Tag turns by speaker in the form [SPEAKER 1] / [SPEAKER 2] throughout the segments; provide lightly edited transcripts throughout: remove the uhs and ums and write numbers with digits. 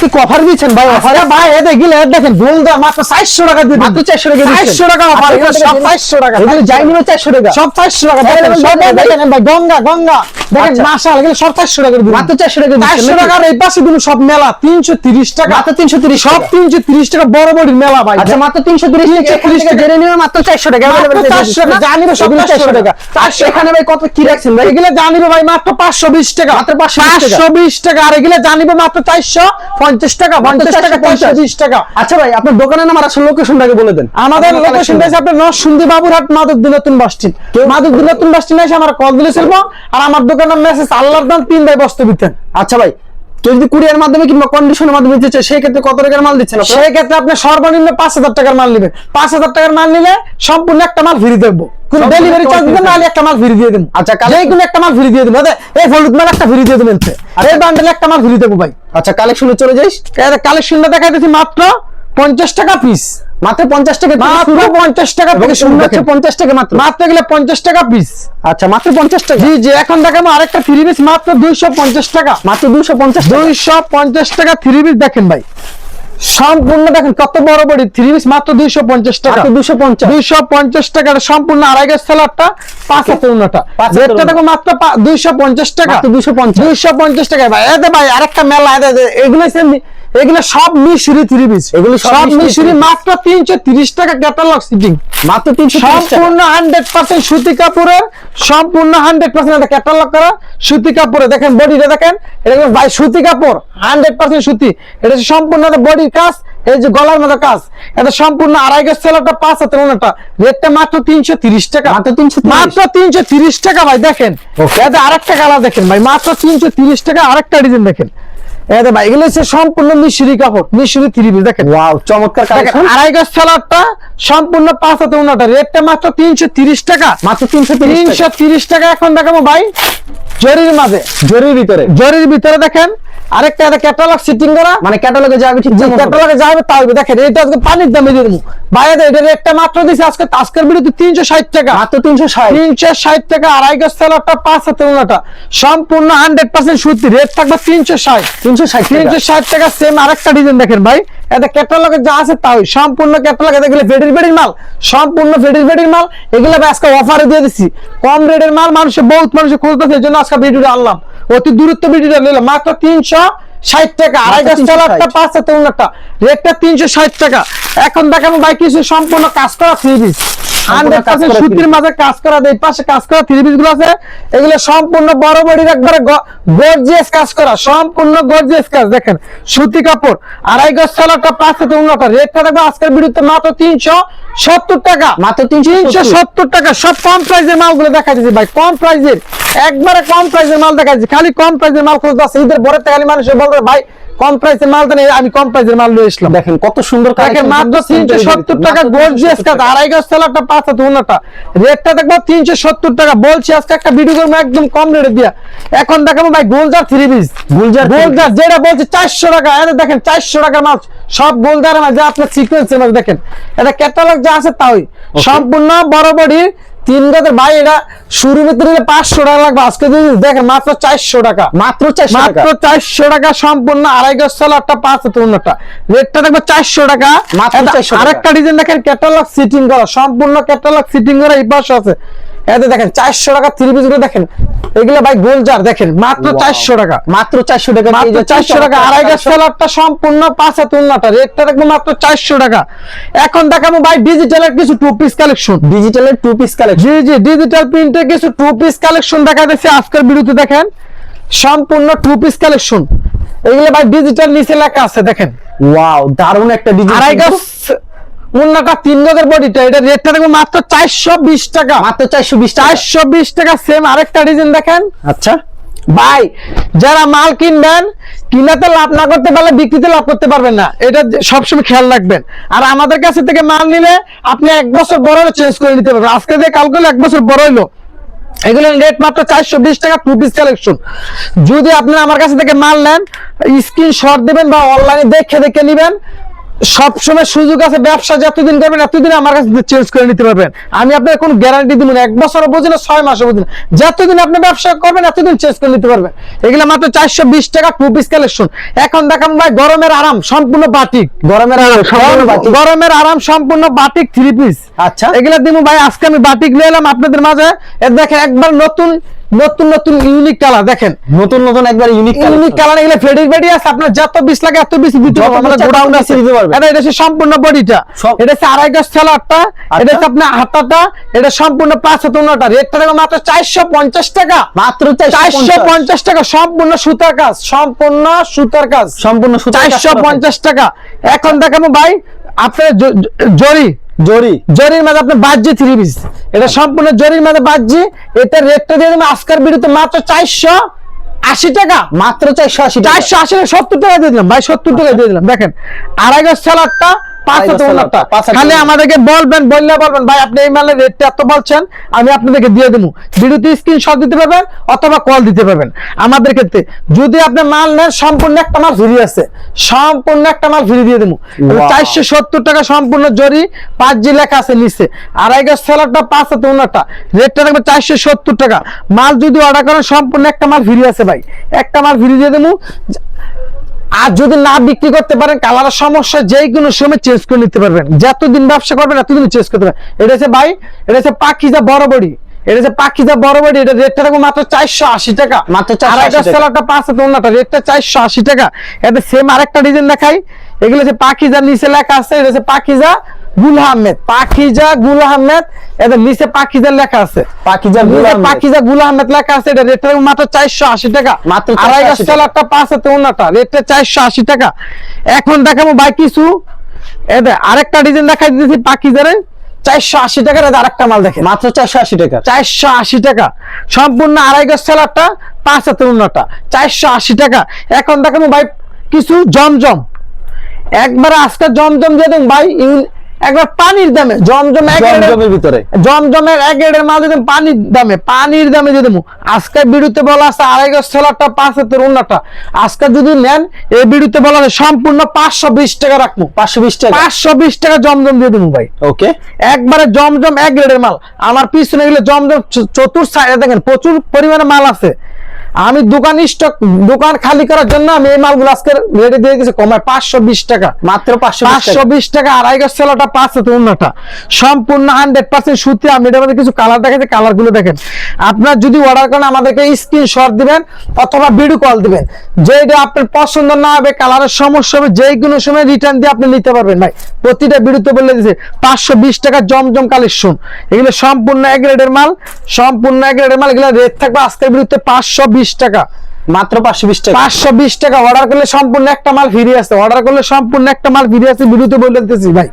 [SPEAKER 1] আজকে অফার দিচ্ছেন ভাই? অফারে ভাই এটা গিলে দেখেন গোলদার মাত্র 400 টাকা দিয়ে,
[SPEAKER 2] মাত্র 400 টাকা দিচ্ছেন।
[SPEAKER 1] 400 টাকা অফার, এগুলো সব 400 টাকা,
[SPEAKER 2] এগুলো যাই নিবে 400 টাকা,
[SPEAKER 1] সব 400 টাকা। দেখেন ভাই গঙ্গা গঙ্গা দেখেন মাশাআল্লাহ, এগুলো সব 400 টাকা দিয়ে,
[SPEAKER 2] মাত্র 400 টাকা দিচ্ছেন।
[SPEAKER 1] 400 টাকার এই পাশে দিন সব মেলা 330 টাকা,
[SPEAKER 2] মাত্র 330,
[SPEAKER 1] সব 330 টাকা, বড় বড় মেলা ভাই।
[SPEAKER 2] আচ্ছা মাত্র 330 টাকা জেনে নিবে, মাত্র 400 টাকা अवेलेबल,
[SPEAKER 1] 400 টাকা জানিবে, সব 400 টাকা।
[SPEAKER 2] এখানে ভাই কত কি রাখছেন ভাই?
[SPEAKER 1] এগুলো জানিবে ভাই মাত্র 520 টাকা,
[SPEAKER 2] মাত্র 520
[SPEAKER 1] টাকা। আর এগুলো জানিবে মাত্র 450 টাকা, 50 টাকা, 420 টাকা।
[SPEAKER 2] আচ্ছা ভাই আপনার দোকানের নাম আর আসলে লোকেশনটাকে বলে দেন।
[SPEAKER 1] আমাদের লোকেশন আছে আপনার নরসিংদী বাবুরহাট, মাধবদী নতুন বাস স্ট্যান্ড। মাধবদী নতুন বাস স্ট্যান্ডে এসে আমার কল দিলে চলবো। আর আমার দোকানের মেসেজ আল্লাহর দান 3 ভাই বস্তু দিতেন।
[SPEAKER 2] আচ্ছা ভাই, কেউ যদি কুরিয়ার মাধ্যমে কিংবা কন্ডিশনের মাধ্যমে দিতে চায় সেই ক্ষেত্রে কত টাকার মাল দিচ্ছেন আপনারা?
[SPEAKER 1] সেই ক্ষেত্রে আপনি সর্বনিম্ন 5000 টাকার মাল নেবেন। 5000 টাকার মাল নিলে সম্পূর্ণ একটা মাল ফ্রি দেবো, কোনো ডেলিভারি চার্জ দিবেন না, একটা মাল ফ্রি দিয়ে দেবো।
[SPEAKER 2] আচ্ছা
[SPEAKER 1] যেগুলো একটা মাল ফ্রি দিয়ে দেবো, এই হলুদ মাল একটা ফ্রি দিয়ে দেবেন, আর এই বান্ডেলে একটা মাল ফ্রি দেবো ভাই।
[SPEAKER 2] আচ্ছা কালেকশনে চলে যাই,
[SPEAKER 1] কালেকশনটা দেখাইতেছি মাত্র 50 টাকা পিস,
[SPEAKER 2] মাত্র 50 টাকা,
[SPEAKER 1] মাত্র 50 টাকা থেকে শুরু হচ্ছে,
[SPEAKER 2] 50 টাকা মাত্র,
[SPEAKER 1] মাত্র গেলে 50 টাকা পিস।
[SPEAKER 2] আচ্ছা মাত্র 50 টাকা।
[SPEAKER 1] জি জি, এখন দেখাবো আরেকটা থ্রি পিস মাত্র 250 টাকা,
[SPEAKER 2] মাত্র 250
[SPEAKER 1] টাকা থ্রি পিস। দেখেন ভাই সম্পূর্ণ দেখেন কত বড় বড় থ্রি পিস, মাত্র 250 টাকা, 250 টাকা। সম্পূর্ণ আড়াই গজ সেলারটা 5 হাতের উন্নটা, রেটটা দেখো মাত্র 250 টাকা, 250 টাকা ভাই। এতে ভাই আরেকটা মেলা, এগুলো এগুলো সব মিশরি থ্রি পিস, এগুলো সব মিশরি, মাত্র 330 টাকা ক্যাটালগ সিটিং,
[SPEAKER 2] মাত্র 330 টাকা।
[SPEAKER 1] সম্পূর্ণ 100% সুতি কাপড়ের, সম্পূর্ণ 100% এটা ক্যাটালগ করা সুতি কাপড়ে। দেখেন বডিটা দেখেন, এটা ভাই সুতি কাপড় 100% সুতি, এটা সম্পূর্ণ বডির কাজ, এই যে গলার মতো কাজ, এটা সম্পূর্ণ আড়াই গজ সেলারটা 5 হাতের উন্নটা, রেটটা মাত্র 330 টাকা,
[SPEAKER 2] মাত্র
[SPEAKER 1] 330 টাকা ভাই। দেখেন এটা আরেকটা কালার দেখেন ভাই, মাত্র 330 টাকা। আরেকটা ডিজাইন দেখেন, ভাই এগুলো হচ্ছে সম্পূর্ণ মিশরি কাপড়, মিশরি থ্রি পিস। দেখেন
[SPEAKER 2] ওয়াও চমৎকার কালেকশন,
[SPEAKER 1] আড়াই গজ সেলারটা সম্পূর্ণ 5 হাতে উন্নটা, রেটটা মাত্র 330 টাকা,
[SPEAKER 2] মাত্র 330
[SPEAKER 1] টাকা। এখন দেখাবো ভাই জরির মাঝে, জরির ভিতরে দেখেন আরেকটা এটা ক্যাটালগ সিটিং করা,
[SPEAKER 2] মানে ক্যাটালগে যাবে, ঠিক
[SPEAKER 1] ক্যাটালগে যাবে তাও। দেখেন এটা আজকে পানির দামে দিয়ে দেবো বাইরে, এটা রেটটা মাত্র দিছে আজকের ভিডিওতে 360 টাকা,
[SPEAKER 2] মাত্র 360
[SPEAKER 1] টাকা। আড়াই গজ সেলারটা 5 হাতে উন্নটা, সম্পূর্ণ 100% সুতি, রেট থাকবে 360 টাকা। সেম আরেকটা ডিজাইন দেখেন ভাই, এটা ক্যাটালগে যা আছে তাই সম্পূর্ণ ক্যাটালগে। দেখলে বেডির মাল, সম্পূর্ণ বেডির মাল, এগুলো আজকে অফারে দিয়ে দিচ্ছি, কম রেটের মাল বহুত মানুষ খুঁজতেছে, এই জন্য আজকে ভিডিওটা আনলাম, অতি দূরত্ব ভিডিওটা নিলাম, মাত্র 360 টাকা। আড়াই গজ সেলারটা 5 হাতে উন্নটা, রেটটা 360 টাকা। এখন দেখাবো ভাই কিছু সম্পূর্ণ কাজ করা থ্রি পিস, 100% সুতির মাঝে কাজ করা, এই পাশে কাজ করা থ্রি পিস গুলো আছে, এগুলো সম্পূর্ণ বড় বড়ির একবারে গর্জিয়াস কাজ করা, সম্পূর্ণ গর্জিয়াস কাজ। দেখেন সুতি কাপড়, আড়াই গজ সেলারটা 5 হাতে উন্নটা, রেটটা দেখবো আজকের ভিডিওতে মাত্র 370 টাকা,
[SPEAKER 2] মাত্র 370
[SPEAKER 1] টাকা। সব কম প্রাইসের মালগুলো দেখা যাচ্ছে ভাই, কম প্রাইসের, একবারে কম প্রাইসের মাল দেখা যাচ্ছে, খালি কম প্রাইসের মাল খুঁজতে আছে। ঈদের পরে খালি মানুষ বলবে ভাই কম প্রাইসের মাল দেন, আমি কম প্রাইসের মাল নিয়ে আসলাম।
[SPEAKER 2] দেখেন কত সুন্দর কালেকশন,
[SPEAKER 1] মাত্র 370 টাকা গর্জিয়াস কাজ, আড়াই গজ সেলারটা 5 হাতে উন্নটা, রেটটা দেখবো 370 টাকা। বলছি আজকে একটা ভিডিও করবো একদম কম রেটে দিয়া। এখন দেখাবো ভাই গোলজার থ্রি পিস, গোলজার যেটা বলছে 400 টাকা, এটা দেখেন 400 টাকার মাল, সব গোলজারের মাল, যা আপনার সিকোয়েন্সের মাল। দেখেন এটা ক্যাটালগ যা আছে তাই, সম্পূর্ণ বড় বড়ি 3 গজের ভাই, এটা শুরু ভিতরে 500 টাকা লাগবে, আজকে দেখেন মাত্র 400 টাকা,
[SPEAKER 2] মাত্র 400
[SPEAKER 1] টাকা। সম্পূর্ণ আড়াই গজ সেলারটা 5 হাতে উন্নটা, রেটটা দেখবো 400 টাকা। আরেকটা ডিজাইন দেখেন ক্যাটালগ সিটিং করা, সম্পূর্ণ ক্যাটালগ সিটিং করা, এই পাশে আছে। এতে দেখেন 400 টাকা থ্রি পিস গুলো দেখেন, এগুলো ভাই গোলজার দেখেন মাত্র 400 টাকা,
[SPEAKER 2] মাত্র 400 টাকা,
[SPEAKER 1] মাত্র 400 টাকা। আড়াই গজ সেলারটা সম্পূর্ণ 5 হাতে উন্নটা, রেটটা দেখবো মাত্র 400 টাকা। এখন দেখাবো ভাই ডিজিটালের কিছু টু পিস কালেকশন,
[SPEAKER 2] ডিজিটালের two piece collection,
[SPEAKER 1] G digital প্রিন্টের কিছু টু পিস কালেকশন দেখা যাচ্ছে আজকের ভিডিওতে। দেখেন সম্পূর্ণ টু পিস কালেকশন, এগুলো ভাই ডিজিটাল নিচে লেখা আছে। দেখেন
[SPEAKER 2] ওয়াও দারুণ একটা ডিজাইন,
[SPEAKER 1] আড়াই গজ উন্নটা 3 গজের বডিটা, এটা রেটটা দেখবো মাত্র 420 টাকা,
[SPEAKER 2] মাত্র 420
[SPEAKER 1] টাকা। সেম আরেকটা ডিজাইন দেখেন।
[SPEAKER 2] আচ্ছা
[SPEAKER 1] ভাই যারা মাল কিনবেন, কিনাতে লাভ না করতে পারলে বিক্রিতে লাভ করতে পারবেন না, এটা সবসময় খেয়াল রাখবেন। আর আমাদের কাছে থেকে মাল নিলে আপনি 1 বছর বড় হলে চেঞ্জ করে নিতে পারবেন, আজকে দিয়ে কাল করলে 1 বছর বড় হইলো। এগুলো রেট মাত্র 420 টাকা, টু পিস কালেকশন। যদি আপনি আমার কাছে থেকে মাল নেন, স্ক্রিনশট দিবেন বা অনলাইনে দেখে নিবেন, সবসময় সুযোগ আছে, ব্যবসা যতদিন করবেন এতদিন আমার কাছে চেঞ্জ করে নিতে পারবেন। আমি আপনার কোনো গ্যারান্টি দিব না, 1 বছরও বুঝি না 6 মাসও বুঝি না, যতদিন আপনি ব্যবসা করবেন এতদিন চেঞ্জ করে নিতে পারবেন। এগুলো মাত্র 420 টাকা 2 পিস কালেকশন। এখন দেখাম ভাই গরমের আরাম সম্পূর্ণ বাটিক,
[SPEAKER 2] গরমের আরাম সম্পূর্ণ বাটিক।
[SPEAKER 1] গরমের আরাম সম্পূর্ণ বাটিক 3 পিস।
[SPEAKER 2] আচ্ছা,
[SPEAKER 1] এগুলা দিব ভাই, আজকে আমি বাটিক নিয়ে এলাম আপনাদের মাঝে। দেখেন একবার নতুন নতুন নতুন ইউনিক কালার, দেখেন
[SPEAKER 2] নতুন নতুন একবার ইউনিক
[SPEAKER 1] কালার। এগুলো ফেডির বেডি আছে, আপনার যত 20 লাগে এত 20 দিতে
[SPEAKER 2] যত
[SPEAKER 1] পারবো, আমরা
[SPEAKER 2] ইচ্ছা
[SPEAKER 1] গোডাউন
[SPEAKER 2] তত
[SPEAKER 1] আছে।
[SPEAKER 2] 20 দিতে পারবে।
[SPEAKER 1] এটা হচ্ছে সম্পূর্ণ বডিটা, এটা হচ্ছে 2.5 গজ সেলারটা, এটা হচ্ছে আপনার হাতাটা, এটা সম্পূর্ণ 550টা। রেটটা দেখো মাত্র 450 টাকা,
[SPEAKER 2] মাত্র
[SPEAKER 1] 450 টাকা, সম্পূর্ণ সুতার কাজ, সম্পূর্ণ সুতার কাজ,
[SPEAKER 2] সম্পূর্ণ সুতার কাজ
[SPEAKER 1] 450 টাকা। এখন দেখাবো ভাই আপনার জরি জরির মাঝে আপনার বাজ্জি 3 পিস, এটা সম্পূর্ণ জরির মাঝে বাজ্জি। এটা রেটটা দিয়ে দেবো আজকের ভিডিওতে মাত্র 480 টাকা,
[SPEAKER 2] মাত্র 480 টাকা।
[SPEAKER 1] 480 70 টাকা দিয়ে দিলাম ভাই, 70 টাকা দিয়ে দিলাম। দেখেন 2.5 গজ সেলারটা 550টা। খালি আমাদেরকে বলবেন, বলবেন ভাই আপনি এই মালের রেটটা এত বলছেন, আমি আপনাদেরকে দিয়ে দেবো। ভিডিওতে স্ক্রিনশট দিতে পারবেন অথবা কল দিতে পারবেন। আমাদের ক্ষেত্রে যদি আপনি মাল নেন সম্পূর্ণ একটা মাল ফ্রি আছে, সম্পূর্ণ একটা মাল ফ্রি দিয়ে দেবো। 470 টাকা সম্পূর্ণ জরি, 5G লেখা আছে নিচে। 2.5 গজ সেলারটা 550টা, রেটটা থাকবে 470 টাকা। মাল যদি অর্ডার করেন সম্পূর্ণ একটা মাল ফ্রি আছে ভাই, একটা মাল ফ্রি দিয়ে দেবো। আর যদি না বিক্রি করতে পারেন, কালারের সমস্যা যে কোনো সময় চেঞ্জ করে নিতে পারবেন, যতদিন ব্যবসা করবেন এতদিন চেঞ্জ করতে পারবেন। এটা হচ্ছে ভাই, এটা হচ্ছে পাখিজা বড় বড়ি, এটা হচ্ছে পাখিজা বড় বড়ি। এটা রেটটা থাকবে মাত্র 480 টাকা,
[SPEAKER 2] মাত্র 480 টাকা।
[SPEAKER 1] সেলারটা 550টা, রেটটা 480 টাকা। এতে সেম আরেকটা ডিজাইন দেখাই, এগুলো হচ্ছে পাখিজা, নিচে লেখা আছে এটা হচ্ছে পাখিজা গুল আহমেদ, পাখিজা গুল আহমেদ, এদের নিচে পাখিজা লেখা আছে, পাখিজা গুল আহমেদ লেখা আছে। এটা রেটটা মাত্র 480 টাকা,
[SPEAKER 2] মাত্র
[SPEAKER 1] 2.5 গজ সেলারটা 550টা, রেটটা 480 টাকা। এখন দেখাবো ভাই কিছু, এদের আরেকটা ডিজাইন দেখাই দিতেছি পাখিজারে 480 টাকার। আরেকটা মাল দেখেন
[SPEAKER 2] মাত্র 480 টাকা,
[SPEAKER 1] 480 টাকা, সম্পূর্ণ 2.5 গজ সেলারটা 550টা, 480 টাকা। এখন দেখাবো ভাই কিছু জমজম, একবার আজকে জমজম দিয়ে দেন ভাই, একবার পানির দামে
[SPEAKER 2] জমজমের ভিতরে
[SPEAKER 1] জমজমের 1 গ্রেডের মাল দিতেন পানির দামে দিয়ে দেবো। আজকে ভিডিওতে বলা আছে 2.5 গজ সেলারটা 550টা, আজকে যদি নেন এই ভিডিওতে বলা আছে সম্পূর্ণ 520 টাকা রাখবো,
[SPEAKER 2] 520 টাকা,
[SPEAKER 1] 520 টাকা জমজম দিয়ে দেবো ভাই।
[SPEAKER 2] ওকে,
[SPEAKER 1] একবারে জমজম 1 গ্রেডের মাল। আমার পিছনে গেলে জমজম চতুর সাইডে দেখেন প্রচুর পরিমাণে মাল আছে। আমি দোকান খালি করার জন্য আমি এই মালগুলো আজকে রেটে দিয়ে দিয়েছি কমায় 520 টাকা,
[SPEAKER 2] মাত্র
[SPEAKER 1] 520 টাকা। 2.5 গজ সেলারটা 550টা, সম্পূর্ণ 100% সুতি। আমি এটার মধ্যে কিছু কালার দেখাচ্ছি, কালার গুলো দেখেন। আপনার যদি অর্ডার করেন আমাদেরকে স্ক্রিনশট দিবেন অথবা ভিডিও কল দিবেন, যেটা আপনার পছন্দ না হবে, কালারের সমস্যা হবে, যে কোনো সময় রিটার্ন দিয়ে আপনি নিতে পারবেন ভাই। প্রতিটা ভিডিওতে বলে দিয়েছে 520 টাকা জমজম কালেকশন। এগুলো সম্পূর্ণ 1 গ্রেডের মাল, সম্পূর্ণ 1 গ্রেডের মাল। এগুলো রেট থাকবে আজকের ভিডিওতে 520 টাকা,
[SPEAKER 2] মাত্র 520 টাকা,
[SPEAKER 1] 520 টাকা। অর্ডার করলে সম্পূর্ণ একটা মাল ফ্রি আছে, অর্ডার করলে সম্পূর্ণ একটা মাল ফ্রি আছে। ভিডিওতে বলে দিতেছি ভাই,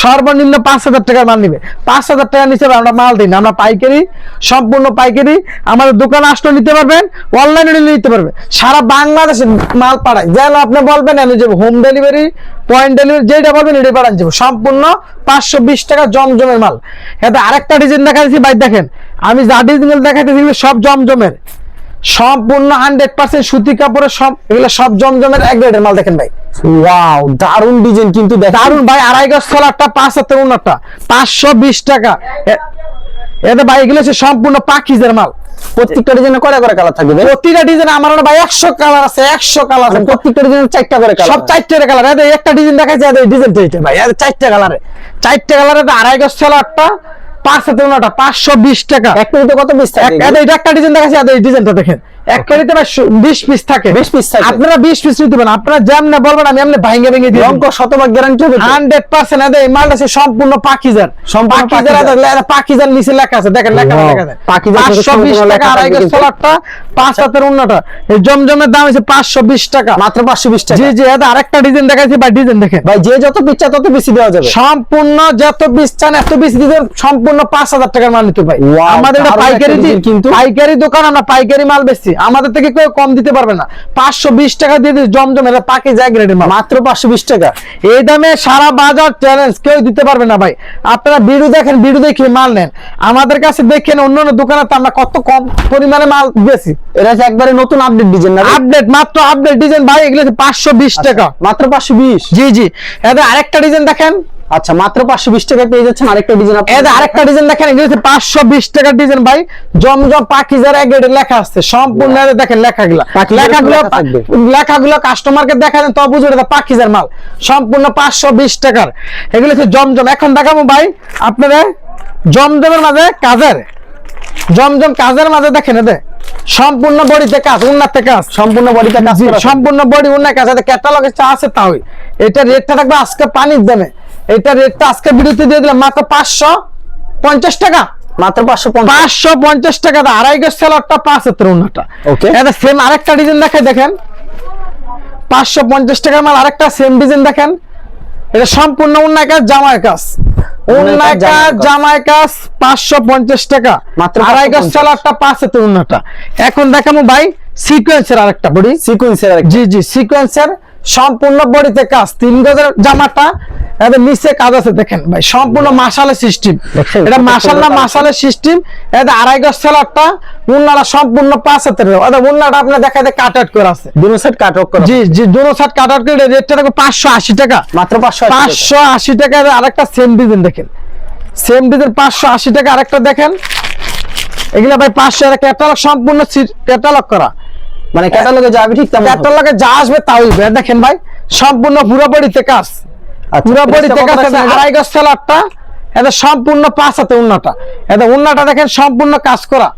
[SPEAKER 1] সর্বনিম্ন 5000 টাকার মাল নিবে, 5000 টাকা নিচে আমরা মাল দিই না, আমরা পাইকারি, সম্পূর্ণ পাইকারি। আমাদের দোকানে আসলে নিতে পারবেন, অনলাইনে নিতে পারবেন, সারা বাংলাদেশে মাল পাঠায়। যেন আপনি বলবেন এনে যাবো, হোম ডেলিভারি, পয়েন্ট ডেলিভারি, যেটা বলবেন এটা পাঠান যাবো। সম্পূর্ণ 520 টাকা জমজমের মাল। এতে আরেকটা ডিজাইন দেখাচ্ছি ভাই, দেখেন আমি যা ডিজাইন দেখাইতেছি সব জমজমের, সম্পূর্ণ 100% সুতি কাপড়ের, সব এগুলো সব জমজমের 1 গ্রেডের মাল। দেখেন ভাই,
[SPEAKER 2] ওয়াও, দারুন ডিজাইন কিন্তু,
[SPEAKER 1] দারুন ভাই। 2.5 গজ সেলারটা 550টা, 520 টাকা। এতে ভাই এগুলো হচ্ছে সম্পূর্ণ পাখিজের মাল।
[SPEAKER 2] প্রত্যেকটা ডিজাইনে কয়টা করে কালার থাকবে?
[SPEAKER 1] প্রতিটা ডিজাইন আমার ভাই 100 কালার আছে, 100 কালার আছে।
[SPEAKER 2] প্রত্যেকটা ডিজাইনে 4টা করে কালার,
[SPEAKER 1] সব 4টা কালার। এতে একটা ডিজাইন দেখাইছে, এতে ডিজাইনটা এটা ভাই, এতে 4টা কালারে, 4টা কালারে 2.5 গজ সেলারটা 550টা, 520 টাকা।
[SPEAKER 2] এক মিনিটে কত পিস থাকে?
[SPEAKER 1] এটা একটা ডিজাইন দেখাচ্ছি, এই ডিজাইনটা দেখেন, এক মিনিটে ভাই 20 পিস থাকে,
[SPEAKER 2] 20 পিস থাকে।
[SPEAKER 1] আপনারা 20 পিস নিতে পারেন, আপনারা যেমন বলবেন আমি এমনি ভেঙে ভেঙে দিই।
[SPEAKER 2] রংক শতভাগ গ্যারান্টি হবে
[SPEAKER 1] 100%। এই মালটা আছে সম্পূর্ণ পাখিজার, পাখিজার নিচে লেখা আছে, দেখেন লেখা আছে
[SPEAKER 2] পাখিজার,
[SPEAKER 1] 520 টাকা। 2.5 গজ সেলারটা 550টা, এই জমজমের দাম হচ্ছে 520 টাকা,
[SPEAKER 2] মাত্র 520 টাকা।
[SPEAKER 1] জি জি। এটা আরেকটা ডিজাইন দেখাইছি ভাই, ডিজাইন দেখেন
[SPEAKER 2] ভাই, যে যত পিস চায় তত পিস দেওয়া যাবে,
[SPEAKER 1] সম্পূর্ণ যত পিস চান এত পিস দিবেন। সম্পূর্ণ 5000 টাকার মাল নিতে ভাই।
[SPEAKER 2] Wow,
[SPEAKER 1] আমাদের এটা
[SPEAKER 2] দারুণ
[SPEAKER 1] পাইকারি
[SPEAKER 2] একটা ডিজাইন কিন্তু।
[SPEAKER 1] পাইকারি দোকান, আমরা পাইকারি মাল বেচছি। আমাদের থেকে কেউ কম দিতে পারবে না। 520 টাকা দিয়ে দিই জমজম, এটা পাকিজা গ্রেডের মাল,
[SPEAKER 2] মাত্র 520 টাকা।
[SPEAKER 1] এই দামে সারা বাজার চ্যালেঞ্জ, কেউ দিতে পারবে না ভাই। আপনারা ভিডিও দেখেন, ভিডিও দেখে মাল নেন, আমাদের কাছে দেখেন অন্য অন্য দোকানে তো আমরা কত কম পরিমাণে মাল বেশি।
[SPEAKER 2] এটা হচ্ছে একবারে নতুন আপডেট ডিজাইন না?
[SPEAKER 1] আপডেট, মাত্র আপডেট ডিজাইন ভাই, এগুলো 520 টাকা,
[SPEAKER 2] মাত্র 520।
[SPEAKER 1] জি জি। এদের আরেকটা ডিজাইন দেখেন,
[SPEAKER 2] আচ্ছা মাত্র 520 টাকা পেয়ে যাচ্ছেন আরেকটা ডিজাইন।
[SPEAKER 1] এদের আরেকটা ডিজাইন দেখেন, এগুলো 520 টাকার ডিজাইন ভাই, জমজম পাকিজার গ্রেডের লেখা আছে সম্পূর্ণ। এদের দেখেন লেখাগুলো, লেখাগুলো কাস্টমারকে দেখাবেন তো বুঝবে এটা পাকিজার মাল, সম্পূর্ণ 520 টাকার। এগুলো হচ্ছে জমজম। এখন দেখাবো ভাই আপনারা জমজমের মাঝে কাজের, জমজম কাজের মাঝে দেখেন এদের সম্পূর্ণ বডিতে কাজ, উন্নতে কাজ,
[SPEAKER 2] সম্পূর্ণ বডিতে কাজ করা,
[SPEAKER 1] সম্পূর্ণ বডি উন্নত কাজ। এদের ক্যাটালগে চা আছে তাই এটা রেটটা থাকবে আজকে পানির দামে, এটা রেটটা আজকে ভিডিওতে দিয়ে দিলাম মাত্র 550 টাকা,
[SPEAKER 2] মাত্র
[SPEAKER 1] 550 টাকা। আড়াই গজ সেলরটা 75 উন্নটা।
[SPEAKER 2] ওকে,
[SPEAKER 1] এটা সেম আরেকটা ডিজাইন দেখে দেখেন, 550 টাকার মাল আরেকটা সেম ডিজাইন দেখেন, এটা সম্পূর্ণ উন্নয় কাজ, জামাই কাজ, উন্নয় কাজ, জামাই কাজ, 550 টাকা
[SPEAKER 2] মাত্র।
[SPEAKER 1] আড়াই গজ সেলরটা 75 উন্নটা। এখন দেখাবো ভাই সিকোয়েন্সের আরেকটা বডি,
[SPEAKER 2] সিকোয়েন্সের,
[SPEAKER 1] জি জি সিকোয়েন্সের সম্পূর্ণ বডিতে কাজ, 3 গজের জামাটা, এদের নিচে কাজ আছে দেখেন ভাই, সম্পূর্ণ মাশালের সিস্টেম, এটা মাশাল্লাহ মাশালের সিস্টেম। এদের আড়াই গজ সেলরটা, উন্নাটা সম্পূর্ণ 75, এদের উন্নাটা আপনি দেখা যায় কাট আউট করা আছে,
[SPEAKER 2] দুনো সাইড কাট আউট করা,
[SPEAKER 1] জি জি দুনো সাইড কাট আউট করে। রেটটা থাকবে 580 টাকা,
[SPEAKER 2] মাত্র
[SPEAKER 1] 580 টাকা। এদের আরেকটা সেম ডিজাইন দেখেন, সেম ডিজাইন 580 টাকা। আরেকটা দেখেন, এগুলা ভাই 500 এর ক্যাটালগ, সম্পূর্ণ ক্যাটালগ করা,
[SPEAKER 2] মানে ক্যাটালগে যাবে ঠিক তেমন,
[SPEAKER 1] ক্যাটালগে যা আসবে তাই হবে। দেখেন ভাই সম্পূর্ণ পুরো বডিতে কাজ, পুরো বডিতে কাজ। আড়াই গজ সেলরটা, এটা সম্পূর্ণ 5 হাতে উন্নাটা, এটা উন্নাটা দেখেন সম্পূর্ণ কাজ করা,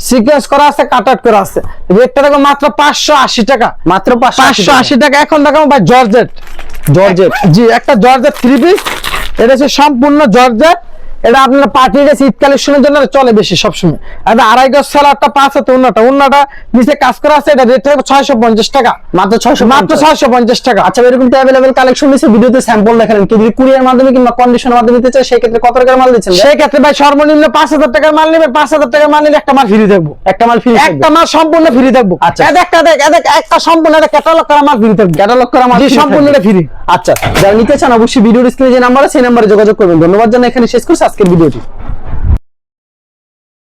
[SPEAKER 1] সিকোয়েন্স করা আছে, কাট আউট করা আছে। রেটটা দেখো মাত্র 580 টাকা,
[SPEAKER 2] মাত্র
[SPEAKER 1] 580 টাকা। এখন দেখো ভাই জর্জেট,
[SPEAKER 2] জর্জেট,
[SPEAKER 1] জি একটা জর্জেট 3 পিস, এটা হচ্ছে সম্পূর্ণ জর্জেট। এটা আপনার পার্টি ড্রেস ঈদ কালেকশনের জন্য চলে বেশি সবসময়। এটা আড়াই গজ সেলরটা 5 হাতে উন্নাটা, উন্নাটা নিচে কাজ করা আছে। এটা রেট থাকবে 650 টাকা,
[SPEAKER 2] মাত্র
[SPEAKER 1] 650 টাকা।
[SPEAKER 2] আচ্ছা এরকম তো अवेलेबल কালেকশন নিছে, ভিডিওতে স্যাম্পল দেখালেন, কি যদি কুরিয়ার মাধ্যমে কিংবা কন্ডিশনের মাধ্যমে নিতে চায় সেই ক্ষেত্রে কত টাকার মাল দিচ্ছেন?
[SPEAKER 1] সেই ক্ষেত্রে ভাই সর্বনিম্ন 5000 টাকার মাল নেবে, 5000 টাকার মাল নিলে একটা মাল ফ্রি দেবো,
[SPEAKER 2] একটা মাল ফ্রি,
[SPEAKER 1] একটা মাল সম্পূর্ণ ফ্রি দেবো।
[SPEAKER 2] আচ্ছা
[SPEAKER 1] একটা সম্পূর্ণ ক্যাটালগ করা মাল ফ্রি দেবো,
[SPEAKER 2] ক্যাটালগ করা মাল
[SPEAKER 1] সম্পূর্ণ ফ্রি।
[SPEAKER 2] আচ্ছা যারা নিতে চান অবশ্যই ভিডিওর স্ক্রিনে যে নাম্বার আছে সেই নম্বরে যোগাযোগ করবেন। ধন্যবাদ জানাই, এখানে শেষ করছি আজকের ভিডিওটি।